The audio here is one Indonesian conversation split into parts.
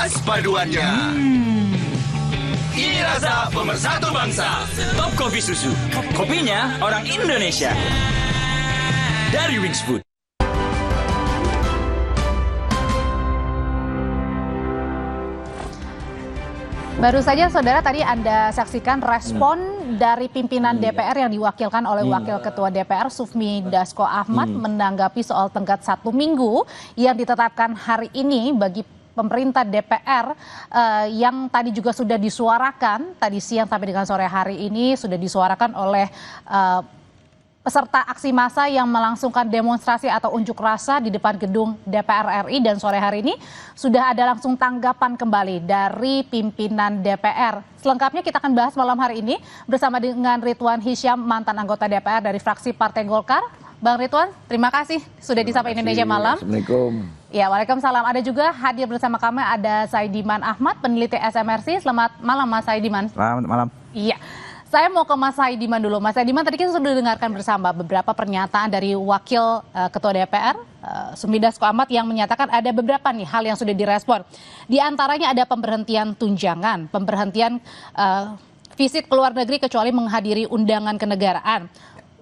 Pas paduannya. Ini rasa pemersatu bangsa. Top Kopi Susu. Kopinya orang Indonesia. Dari Wings Food. Baru saja saudara tadi Anda saksikan respon dari pimpinan DPR yang diwakilkan oleh Wakil Ketua DPR Sufmi Dasko Ahmad menanggapi soal tenggat 1 minggu yang ditetapkan hari ini bagi pemerintah DPR yang tadi juga sudah disuarakan tadi siang sampai dengan sore hari ini sudah disuarakan oleh peserta aksi massa yang melangsungkan demonstrasi atau unjuk rasa di depan gedung DPR RI, dan sore hari ini sudah ada langsung tanggapan kembali dari pimpinan DPR. Selengkapnya kita akan bahas malam hari ini bersama dengan Ridwan Hisyam, mantan anggota DPR dari fraksi Partai Golkar. Bang Ridwan, terima kasih sudah di Sapa Indonesia Malam. Assalamualaikum. Ya, waalaikumsalam. Ada juga hadir bersama kami ada Saidiman Ahmad, peneliti SMRC. Selamat malam Mas Saidiman. Selamat malam. Iya. Saya mau ke Mas Saidiman dulu. Mas Saidiman, tadi kita sudah dengarkan bersama beberapa pernyataan dari Wakil Ketua DPR, Sufmi Dasko Ahmad, yang menyatakan ada beberapa nih hal yang sudah direspon. Di antaranya ada pemberhentian tunjangan, pemberhentian visit ke luar negeri kecuali menghadiri undangan kenegaraan,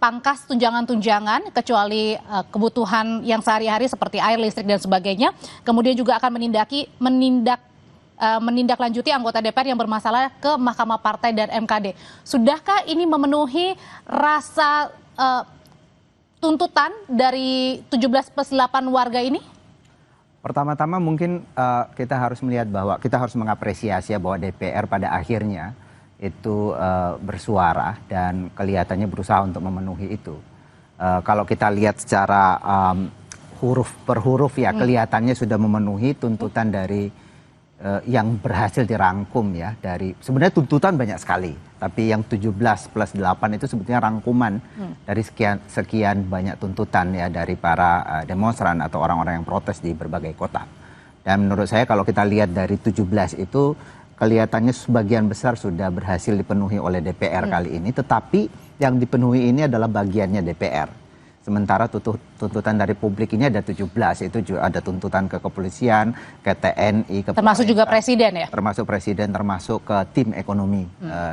pangkas tunjangan-tunjangan kecuali kebutuhan yang sehari-hari seperti air, listrik, dan sebagainya. Kemudian juga akan menindaklanjuti anggota DPR yang bermasalah ke Mahkamah Partai dan MKD. Sudahkah ini memenuhi rasa tuntutan dari 17+8 warga ini? Pertama-tama mungkin kita harus melihat bahwa kita harus mengapresiasi bahwa DPR pada akhirnya itu bersuara dan kelihatannya berusaha untuk memenuhi itu. Kalau kita lihat secara huruf per huruf ya kelihatannya sudah memenuhi tuntutan dari yang berhasil dirangkum ya dari sebenarnya tuntutan banyak sekali, tapi yang 17+8 itu sebetulnya rangkuman dari sekian banyak tuntutan ya dari para demonstran atau orang-orang yang protes di berbagai kota. Dan menurut saya kalau kita lihat dari 17 itu kelihatannya sebagian besar sudah berhasil dipenuhi oleh DPR kali ini, tetapi yang dipenuhi ini adalah bagiannya DPR. Sementara tuntutan dari publik ini ada 17, itu juga ada tuntutan ke kepolisian, ke TNI, ke termasuk juga presiden ya? Termasuk presiden, termasuk ke tim ekonomi,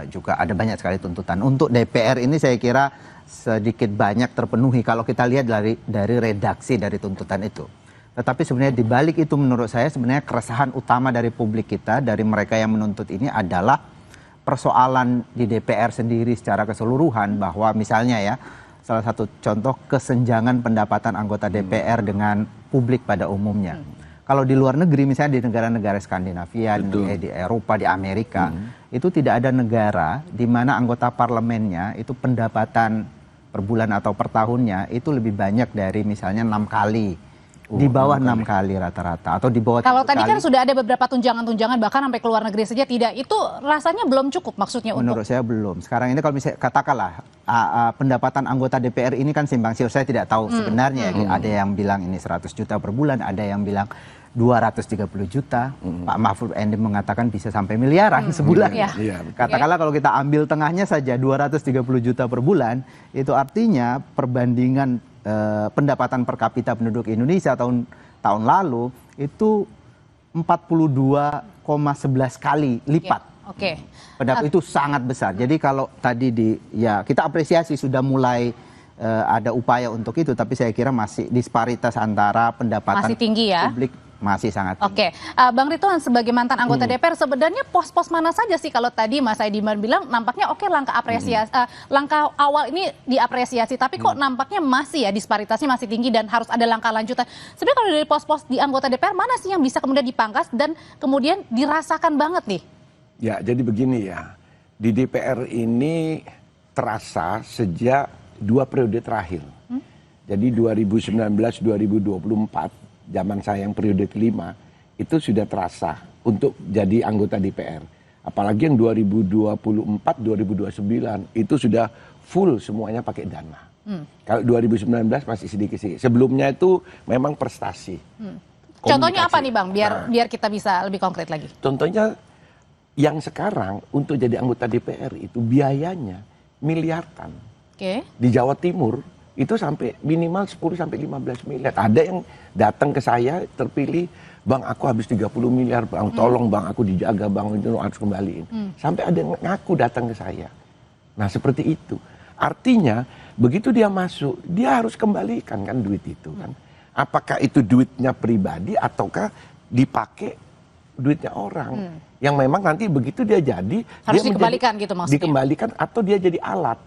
juga ada banyak sekali tuntutan. Untuk DPR ini saya kira sedikit banyak terpenuhi kalau kita lihat dari redaksi dari tuntutan itu. Tetapi sebenarnya di balik itu menurut saya sebenarnya keresahan utama dari publik kita, dari mereka yang menuntut ini adalah persoalan di DPR sendiri secara keseluruhan, bahwa misalnya ya, salah satu contoh kesenjangan pendapatan anggota DPR dengan publik pada umumnya. Kalau di luar negeri, misalnya di negara-negara Skandinavia, di Eropa, di Amerika, itu tidak ada negara di mana anggota parlemennya itu pendapatan per bulan atau per tahunnya itu lebih banyak dari misalnya 6 kali. Di bawah 6 kali rata-rata atau di bawah. Kalau tadi kan sudah ada beberapa tunjangan-tunjangan bahkan sampai ke luar negeri saja tidak, itu rasanya belum cukup maksudnya menurut saya belum. Sekarang ini kalau misalnya katakanlah pendapatan anggota DPR ini kan simpang siur, saya tidak tahu sebenarnya. Ada yang bilang ini 100 juta per bulan, ada yang bilang 230 juta. Pak Mahfud MD mengatakan bisa sampai miliaran sebulan. Katakanlah kalau kita ambil tengahnya saja 230 juta per bulan, itu artinya perbandingan pendapatan per kapita penduduk Indonesia tahun lalu itu 42,11 kali lipat. Itu sangat besar. Jadi kalau tadi kita apresiasi sudah mulai ada upaya untuk itu, tapi saya kira masih disparitas antara pendapatan masih tinggi ya? Publik masih sangat tinggi. Bang Ridwan sebagai mantan anggota DPR, sebenarnya pos-pos mana saja sih kalau tadi Mas Saidiman bilang nampaknya langkah apresiasi, langkah awal ini diapresiasi, tapi kok nampaknya masih ya disparitasnya masih tinggi dan harus ada langkah lanjutan. Sebenarnya kalau dari pos-pos di anggota DPR mana sih yang bisa kemudian dipangkas dan kemudian dirasakan banget nih? Ya, jadi begini ya, di DPR ini terasa sejak 2 periode terakhir. Jadi 2019-2024, zaman saya yang periode kelima, itu sudah terasa untuk jadi anggota DPR. Apalagi yang 2024-2029 itu sudah full semuanya pakai dana. Kalau 2019 masih sedikit-sedikit. Sebelumnya itu memang prestasi. Contohnya apa nih Bang, biar kita bisa lebih konkret lagi? Contohnya yang sekarang untuk jadi anggota DPR itu biayanya miliaran. Di Jawa Timur itu sampai minimal 10 sampai 15 miliar. Ada yang datang ke saya terpilih Bang, aku habis 30 miliar, Bang, tolong Bang, aku dijaga Bang, itu harus kembaliin. Sampai ada yang ngaku datang ke saya. Nah, seperti itu. Artinya, begitu dia masuk, dia harus kembalikan kan duit itu kan. Apakah itu duitnya pribadi ataukah dipakai duitnya orang. Yang memang nanti begitu dia jadi, harus dia dikembalikan gitu maksudnya? Dikembalikan atau dia jadi alat.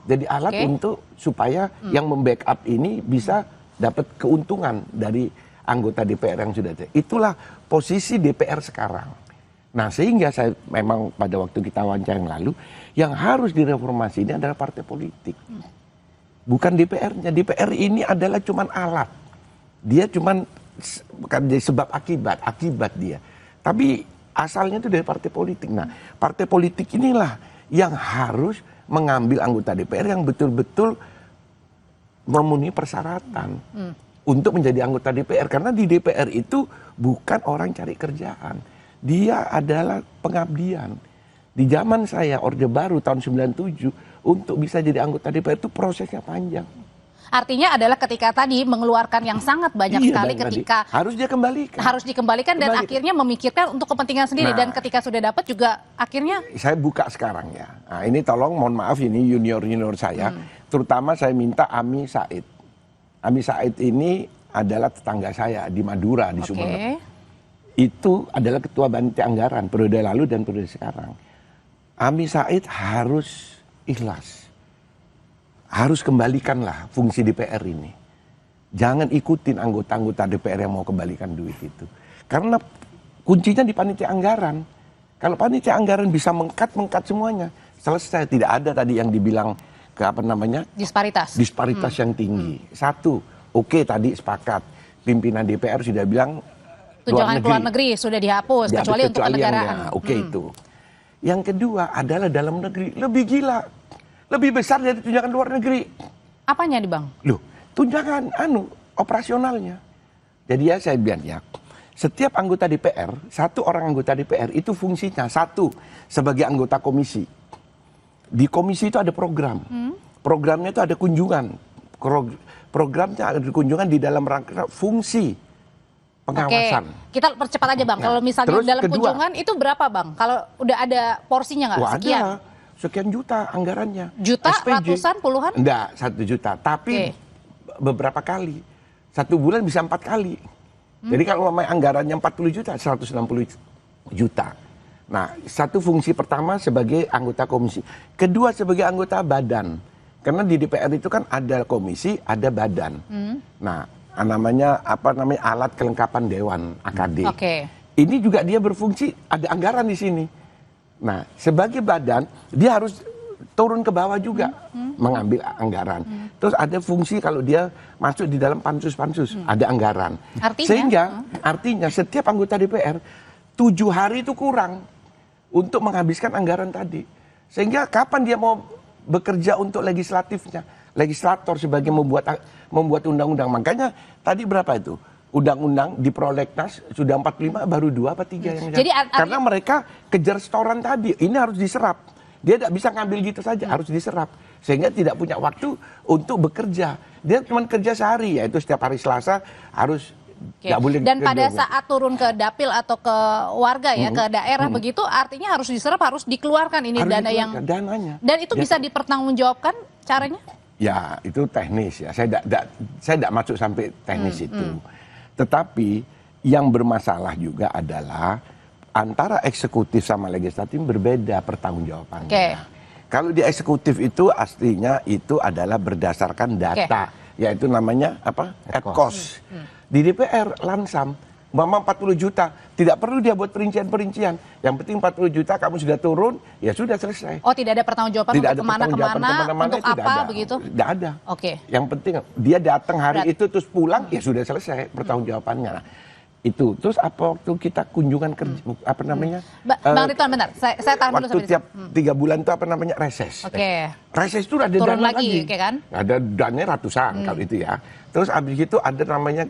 Jadi alat untuk supaya yang membackup ini bisa dapat keuntungan dari anggota DPR yang sudah ada. Itulah posisi DPR sekarang. Nah, sehingga saya memang pada waktu kita wawancara yang lalu, yang harus direformasi ini adalah partai politik. Bukan DPR-nya. DPR ini adalah cuman alat. Dia cuman bukan jadi sebab akibat dia. Tapi asalnya itu dari partai politik. Nah, partai politik inilah yang harus mengambil anggota DPR yang betul-betul memenuhi persyaratan untuk menjadi anggota DPR. Karena di DPR itu bukan orang cari kerjaan. Dia adalah pengabdian. Di zaman saya, Orde Baru tahun 97, untuk bisa jadi anggota DPR itu prosesnya panjang. Artinya adalah ketika tadi mengeluarkan yang sangat banyak sekali ketika harus dia kembalikan. Harus dikembalikan dan akhirnya memikirkan untuk kepentingan sendiri. Dan ketika sudah dapat juga akhirnya... Saya buka sekarang ya. Nah, ini tolong mohon maaf ini junior-junior saya. Terutama saya minta Ami Said. Ami Said ini adalah tetangga saya di Madura, di Sumeneb. Itu adalah ketua Panitia Anggaran periode lalu dan periode sekarang. Ami Said harus ikhlas. Harus kembalikanlah fungsi DPR ini. Jangan ikutin anggota-anggota DPR yang mau kembalikan duit itu. Karena kuncinya di Panitia Anggaran. Kalau Panitia Anggaran bisa mengkat semuanya, selesai. Tidak ada tadi yang dibilang ke apa namanya? Disparitas yang tinggi. Satu, oke, tadi sepakat. Pimpinan DPR sudah bilang tunjangan luar negeri sudah dihapus, kecuali untuk kenegaraan. Oke, itu. Yang kedua adalah dalam negeri. Lebih gila. Lebih besar dari tunjangan luar negeri. Apanya nih Bang? Loh, tunjangan operasionalnya. Jadi ya saya bilang ya, setiap anggota DPR, satu orang anggota DPR itu fungsinya satu sebagai anggota komisi. Di komisi itu ada program. Programnya itu ada kunjungan. Programnya ada kunjungan di dalam rangka fungsi pengawasan. Oke, kita percepat aja Bang. Kalau misalnya dalam kunjungan itu berapa Bang? Kalau udah ada porsinya nggak? Sekian? Ada. Sekian juta anggarannya. Juta, SPJ. ratusan, puluhan? Enggak, 1 juta. Tapi beberapa kali. 1 bulan bisa 4 kali. Jadi kalau anggarannya 40 juta, 160 juta. Nah, satu fungsi pertama sebagai anggota komisi. Kedua sebagai anggota badan. Karena di DPR itu kan ada komisi, ada badan. Nah, namanya alat kelengkapan Dewan AKD. Ini juga dia berfungsi, ada anggaran di sini. Nah, sebagai badan, dia harus turun ke bawah juga mengambil anggaran. Terus ada fungsi kalau dia masuk di dalam pansus-pansus, ada anggaran. Artinya setiap anggota DPR 7 hari itu kurang untuk menghabiskan anggaran tadi. Sehingga kapan dia mau bekerja untuk legislatifnya, legislator sebagai membuat undang-undang. Makanya tadi berapa itu? Undang-undang di prolegnas sudah 45, baru 2 apa 3 yang jadi. Karena mereka kejar setoran tadi, ini harus diserap. Dia tidak bisa ngambil gitu saja, harus diserap. Sehingga tidak punya waktu untuk bekerja. Dia cuma kerja sehari, yaitu setiap hari Selasa harus nggak boleh. Dan pada saat turun ke dapil atau ke warga ya, ke daerah begitu, artinya harus diserap, harus dikeluarkan ini harus dana yang dananya. Dan itu bisa dipertanggungjawabkan caranya? Ya, itu teknis ya. Saya tidak masuk sampai teknis itu. Tetapi yang bermasalah juga adalah antara eksekutif sama legislatif berbeda pertanggungjawabannya. Kalau di eksekutif itu aslinya itu adalah berdasarkan data, yaitu namanya apa? At cost. Di DPR lansam, mama 40 juta, tidak perlu dia buat perincian-perincian. Yang penting 40 juta kamu sudah turun, ya sudah selesai. Oh, tidak ada pertanggungjawaban untuk kemana-kemana, untuk apa begitu? Tidak ada. Yang penting dia datang hari itu terus pulang, ya sudah selesai pertanggungjawabannya. Nah, itu terus apa waktu kita kunjungan kerja apa namanya Bang Ridwan bentar saya tahan dulu sampai tiap 3 bulan itu apa namanya reses. Reses itu ada turun dana lagi kan? Ada dananya ratusan kalau itu ya. Terus abis itu ada namanya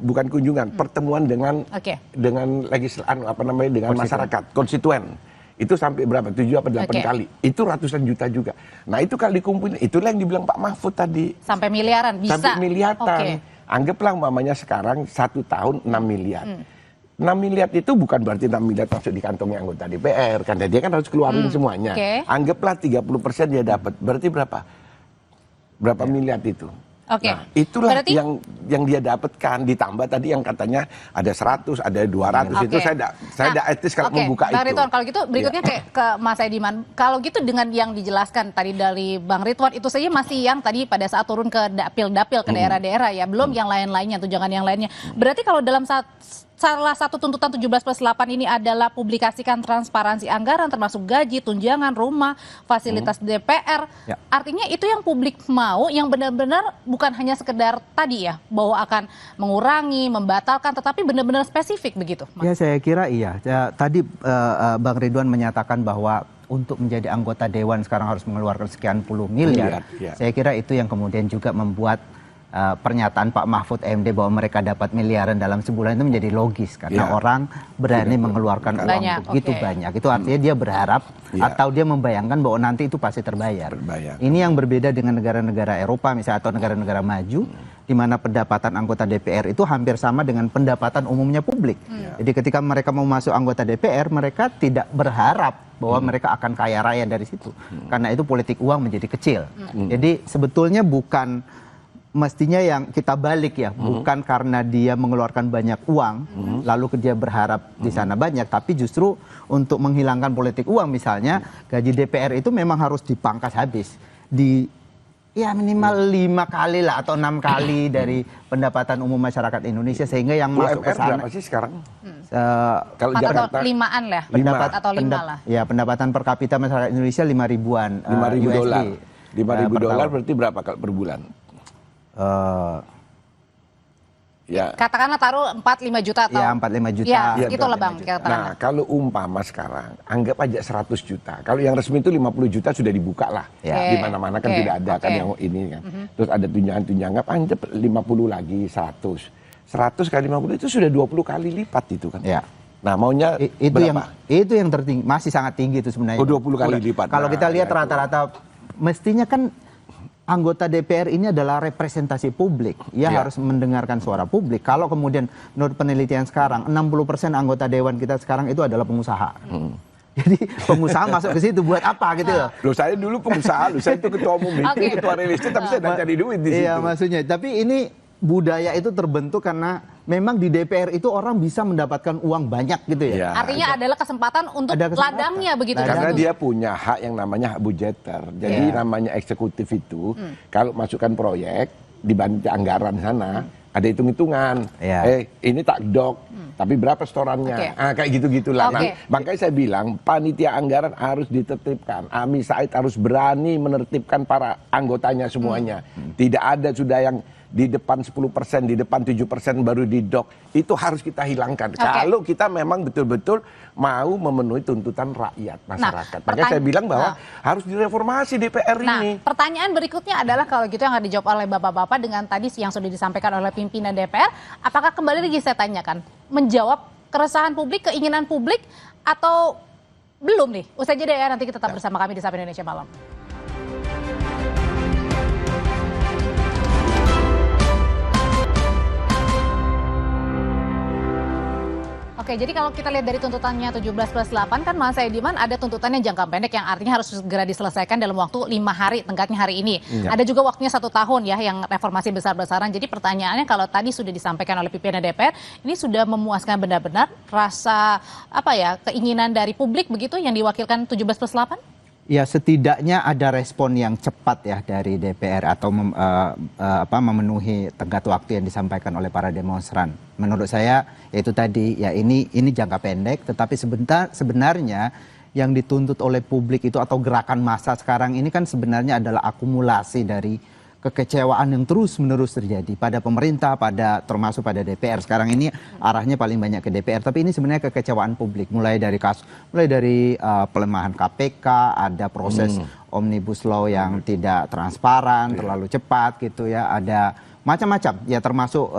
bukan kunjungan, pertemuan dengan dengan masyarakat konstituen. Itu sampai berapa? 7 apa 8 kali. Itu ratusan juta juga. Nah, itu kalau dikumpulin, itulah yang dibilang Pak Mahfud tadi. Sampai miliaran bisa. Sampai miliaran. Anggaplah umpamanya sekarang 1 tahun 6 miliar. 6 miliar itu bukan berarti 6 miliar masuk di kantongnya anggota DPR, karena dia kan harus keluarin semuanya. Anggaplah 30% dia dapat, berarti berapa? Berapa miliar itu? Nah, itulah berarti yang dia dapatkan, ditambah tadi yang katanya ada 100, ada 200, itu saya tidak etis kalau membuka Bang itu. Ridwan, kalau gitu berikutnya ke Mas Ediman, kalau gitu dengan yang dijelaskan tadi dari Bang Ridwan, itu saja masih yang tadi pada saat turun ke dapil-dapil, ke daerah-daerah ya, belum yang lain-lainnya, tunjangan yang lainnya. Berarti kalau dalam salah satu tuntutan 17+8 ini adalah publikasikan transparansi anggaran termasuk gaji, tunjangan, rumah, fasilitas DPR. Artinya itu yang publik mau, yang benar-benar bukan hanya sekedar tadi ya, bahwa akan mengurangi, membatalkan, tetapi benar-benar spesifik begitu. Ya saya kira iya. Tadi Bang Ridwan menyatakan bahwa untuk menjadi anggota dewan sekarang harus mengeluarkan sekian puluh miliar. Saya kira itu yang kemudian juga membuat pernyataan Pak Mahfud MD bahwa mereka dapat miliaran dalam sebulan itu menjadi logis karena orang berani mengeluarkan uang begitu banyak. Itu artinya dia berharap atau dia membayangkan bahwa nanti itu pasti terbayar. Ini yang berbeda dengan negara-negara Eropa misalnya atau negara-negara maju di mana pendapatan anggota DPR itu hampir sama dengan pendapatan umumnya publik. Jadi ketika mereka mau masuk anggota DPR, mereka tidak berharap bahwa mereka akan kaya raya dari situ. Karena itu politik uang menjadi kecil. Jadi sebetulnya bukan mestinya yang kita balik ya, bukan karena dia mengeluarkan banyak uang, lalu dia berharap di sana banyak, tapi justru untuk menghilangkan politik uang misalnya, gaji DPR itu memang harus dipangkas habis, ya minimal 5 kali lah atau 6 kali dari pendapatan umum masyarakat Indonesia, sehingga yang masuk ke sana. Berapa sih sekarang? Kalau Jakarta 5-an lah, ya pendapatan per kapita masyarakat Indonesia 5.000-an. 5.000 dolar. 5.000 dolar berarti berapa per bulan? Katakanlah taruh 4-5 juta atau 4-5 juta. Ya, itulah Bang. Nah, kalau umpama sekarang anggap aja 100 juta. Kalau yang resmi itu 50 juta sudah dibuka lah. Di mana-mana kan tidak ada kan yang ini kan. Terus ada tunjangan-tunjangan, anggap 50 lagi 100. 100 kali 50 itu sudah 20 kali lipat itu kan. Nah, maunya itu berapa? Itu yang tertinggi, masih sangat tinggi itu sebenarnya. 20 kali lipat. Kalau kita lihat rata-rata mestinya kan anggota DPR ini adalah representasi publik. Ia harus mendengarkan suara publik. Kalau kemudian menurut penelitian sekarang 60% anggota dewan kita sekarang itu adalah pengusaha. Jadi pengusaha masuk ke situ buat apa gitu loh. Loh, saya dulu pengusaha, saya itu ketua umum itu, ketua real estate, tapi saya tidak cari duit di situ. Iya, maksudnya. Tapi ini budaya itu terbentuk karena memang di DPR itu orang bisa mendapatkan uang banyak gitu ya. Artinya adalah kesempatan untuk ladangnya begitu. Karena dia punya hak yang namanya hak budgeter. Jadi namanya eksekutif itu kalau masukkan proyek dibanding anggaran sana ada hitung-hitungan. Ini tak dok, tapi berapa setorannya? Kayak gitu-gitulah. Nah, makanya saya bilang panitia anggaran harus ditertibkan. Ami Said harus berani menertibkan para anggotanya semuanya. Tidak ada sudah yang di depan 10%, di depan 7% baru didok. Itu harus kita hilangkan. Kalau kita memang betul-betul mau memenuhi tuntutan rakyat, masyarakat. Makanya saya bilang bahwa harus direformasi DPR ini. Pertanyaan berikutnya adalah kalau gitu yang akan dijawab oleh Bapak-Bapak dengan tadi yang sudah disampaikan oleh pimpinan DPR, apakah kembali lagi saya tanyakan, menjawab keresahan publik, keinginan publik, atau belum nih? Usai jeda ya, nanti kita tetap bersama kami di Sapa Indonesia Malam. Oke, jadi kalau kita lihat dari tuntutannya 17+8 kan Mas Ediman ada tuntutannya jangka pendek yang artinya harus segera diselesaikan dalam waktu 5 hari, tenggatnya hari ini. Ada juga waktunya 1 tahun ya yang reformasi besar-besaran. Jadi pertanyaannya kalau tadi sudah disampaikan oleh pimpinan DPR, ini sudah memuaskan benar-benar rasa keinginan dari publik begitu yang diwakilkan 17+8? Ya, setidaknya ada respon yang cepat ya dari DPR atau memenuhi tenggat waktu yang disampaikan oleh para demonstran. Menurut saya yaitu tadi ya ini jangka pendek, tetapi sebenarnya yang dituntut oleh publik itu atau gerakan massa sekarang ini kan sebenarnya adalah akumulasi dari kekecewaan yang terus-menerus terjadi pada pemerintah, termasuk pada DPR. Sekarang ini arahnya paling banyak ke DPR, tapi ini sebenarnya kekecewaan publik. Mulai dari pelemahan KPK, ada proses Omnibus Law yang tidak transparan, terlalu cepat gitu ya, ada macam-macam ya, termasuk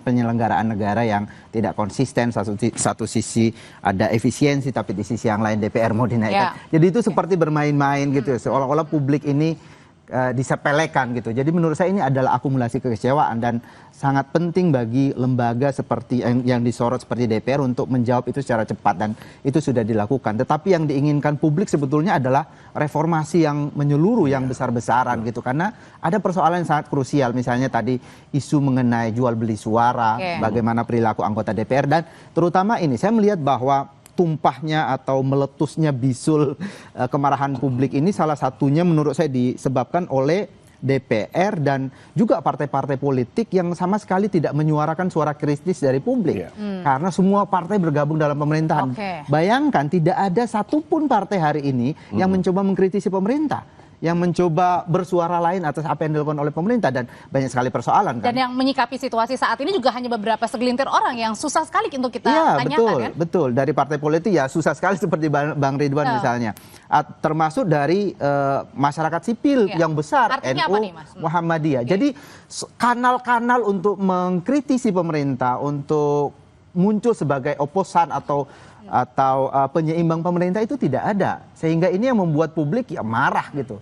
penyelenggaraan negara yang tidak konsisten. Satu sisi ada efisiensi, tapi di sisi yang lain DPR mau dinaikkan. Jadi itu seperti bermain-main gitu, seolah-olah publik ini disepelekan gitu. Jadi menurut saya ini adalah akumulasi kekecewaan dan sangat penting bagi lembaga seperti yang disorot seperti DPR untuk menjawab itu secara cepat, dan itu sudah dilakukan. Tetapi yang diinginkan publik sebetulnya adalah reformasi yang menyeluruh, yang besar-besaran gitu. Karena ada persoalan yang sangat krusial, misalnya tadi isu mengenai jual beli suara, bagaimana perilaku anggota DPR, dan terutama ini saya melihat bahwa tumpahnya atau meletusnya bisul kemarahan publik ini salah satunya menurut saya disebabkan oleh DPR dan juga partai-partai politik yang sama sekali tidak menyuarakan suara kritis dari publik. Karena semua partai bergabung dalam pemerintahan. Bayangkan tidak ada satupun partai hari ini yang mencoba mengkritisi pemerintah, yang mencoba bersuara lain atas apa yang dilakukan oleh pemerintah, dan banyak sekali persoalan kan. Dan yang menyikapi situasi saat ini juga hanya beberapa segelintir orang yang susah sekali untuk kita tanyakan kan? Betul. Dari partai politik ya susah sekali seperti Bang Ridwan misalnya. Termasuk dari masyarakat sipil yang besar, Artinya NU, apa nih, Mas? Muhammadiyah. Jadi kanal-kanal untuk mengkritisi pemerintah, untuk muncul sebagai oposan atau penyeimbang pemerintah itu tidak ada. Sehingga ini yang membuat publik ya marah gitu.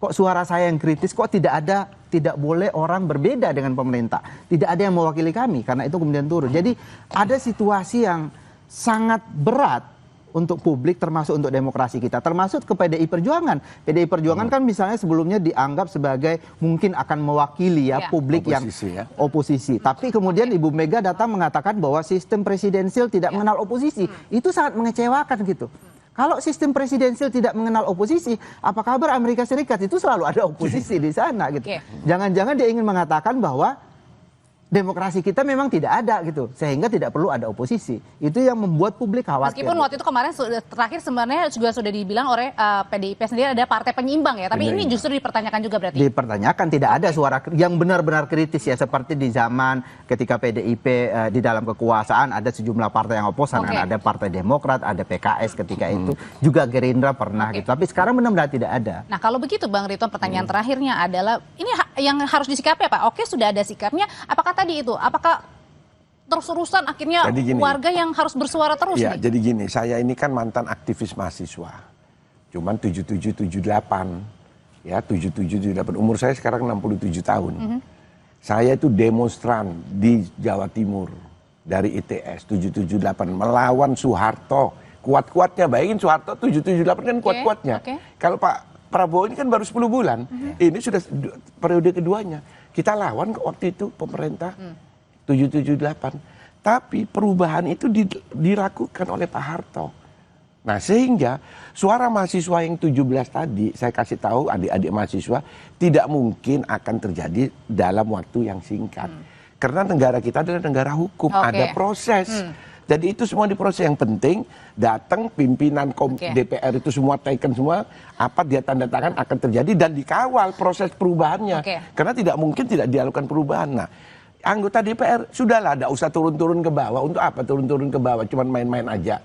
Kok suara saya yang kritis, kok tidak boleh orang berbeda dengan pemerintah. Tidak ada yang mewakili kami, karena itu kemudian turun. Jadi ada situasi yang sangat berat untuk publik, termasuk untuk demokrasi kita, termasuk ke PDI Perjuangan. PDI Perjuangan kan misalnya sebelumnya dianggap sebagai mungkin akan mewakili publik oposisi, yang oposisi. Tapi kemudian Ibu Mega datang mengatakan bahwa sistem presidensial tidak mengenal oposisi. Itu sangat mengecewakan gitu. Kalau sistem presidensial tidak mengenal oposisi, apa kabar Amerika Serikat? Itu selalu ada oposisi di sana gitu. Jangan-jangan dia ingin mengatakan bahwa demokrasi kita memang tidak ada gitu, sehingga tidak perlu ada oposisi. Itu yang membuat publik khawatir. Meskipun waktu itu kemarin terakhir sebenarnya juga sudah dibilang oleh PDIP sendiri ada partai penyeimbang ya, tapi ini justru dipertanyakan juga berarti. Dipertanyakan, tidak ada suara yang benar-benar kritis ya, seperti di zaman ketika PDIP di dalam kekuasaan ada sejumlah partai yang oposan, kan ada Partai Demokrat, ada PKS ketika itu, juga Gerindra pernah gitu. Tapi sekarang benar-benar tidak ada. Nah kalau begitu Bang Ridwan, pertanyaan terakhirnya adalah ini yang harus disikapi apa? Oke, sudah ada sikapnya, apakah tadi itu, apakah terus-terusan akhirnya warga yang harus bersuara terus nih? Jadi gini, saya ini kan mantan aktivis mahasiswa, cuman 77-78, ya 77-78, umur saya sekarang 67 tahun. Saya itu demonstran di Jawa Timur dari ITS 778 melawan Soeharto, kuat-kuatnya. Bayangin Soeharto 778 kan kuat-kuatnya. Kalau Pak Prabowo ini kan baru 10 bulan, ini sudah periode keduanya. Kita lawan kok waktu itu pemerintah 778. Tapi perubahan itu dilakukan oleh Pak Harto. Nah sehingga suara mahasiswa yang 17 tadi, saya kasih tahu adik-adik mahasiswa, tidak mungkin akan terjadi dalam waktu yang singkat. Karena negara kita adalah negara hukum, ada proses. Jadi itu semua diproses. Yang penting datang pimpinan DPR itu semua taken semua, apa dia tanda tangan akan terjadi dan dikawal proses perubahannya. Karena tidak mungkin tidak dilakukan perubahan. Nah, anggota DPR sudahlah, tidak usah turun-turun ke bawah. Untuk apa turun-turun ke bawah? Cuman main-main aja.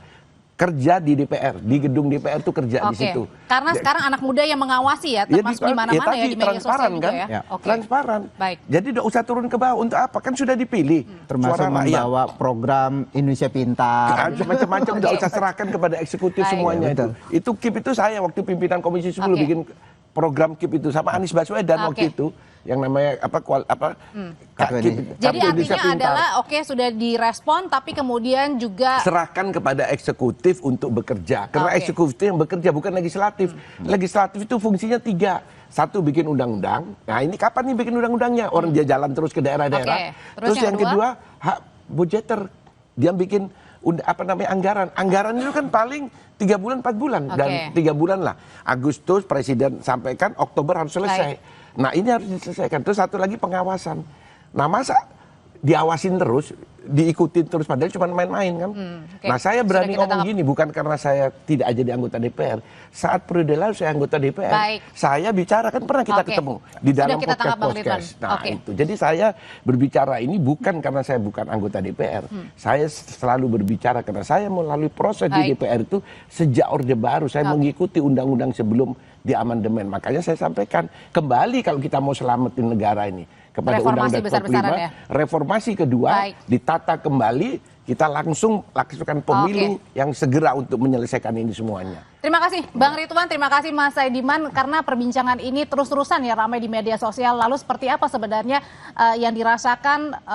Kerja di DPR, di gedung DPR tuh kerja di situ. Karena sekarang anak muda yang mengawasi ya, termasuk di mana-mana ya, di media sosial juga ya. Transparan. Jadi tidak usah turun ke bawah. Untuk apa? Kan sudah dipilih. Termasuk membawa program Indonesia Pintar. Macam-macam tidak usah serahkan kepada eksekutif semuanya itu. Itu KIP itu saya waktu pimpinan Komisi 10 bikin program KIP itu sama Anies Baswedan waktu itu. Yang namanya Jadi artinya adalah sudah direspon, tapi kemudian juga serahkan kepada eksekutif untuk bekerja. Karena eksekutif yang bekerja bukan legislatif. Legislatif itu fungsinya 3. 1 bikin undang-undang. Nah ini kapan nih bikin undang-undangnya? Orang dia jalan terus ke daerah-daerah. Terus yang kedua hak budgeter. Dia bikin anggaran. Anggaran itu kan paling 3 bulan 4 bulan dan 3 bulan lah. Agustus Presiden sampaikan, Oktober harus selesai. Nah ini harus diselesaikan. Terus satu lagi pengawasan. Nah masa diawasin terus, diikutin terus, padahal cuma main-main kan. Nah saya berani ngomong gini, bukan karena saya tidak jadi anggota DPR. Saat periode lalu saya anggota DPR, saya bicara, kan pernah kita ketemu di dalam podcast. Nah itu, jadi saya berbicara ini bukan karena saya bukan anggota DPR. Saya selalu berbicara karena saya melalui proses di DPR itu sejak Orde Baru. Saya mengikuti undang-undang sebelum di amandemen. Makanya saya sampaikan, kembali kalau kita mau selamatin negara ini kepada Undang-Undang 45, reformasi kedua, ditata kembali, kita langsung lakukan pemilu yang segera untuk menyelesaikan ini semuanya. Terima kasih Bang Ridwan, terima kasih Mas Saidiman karena perbincangan ini terus-terusan ya ramai di media sosial. Lalu seperti apa sebenarnya yang dirasakan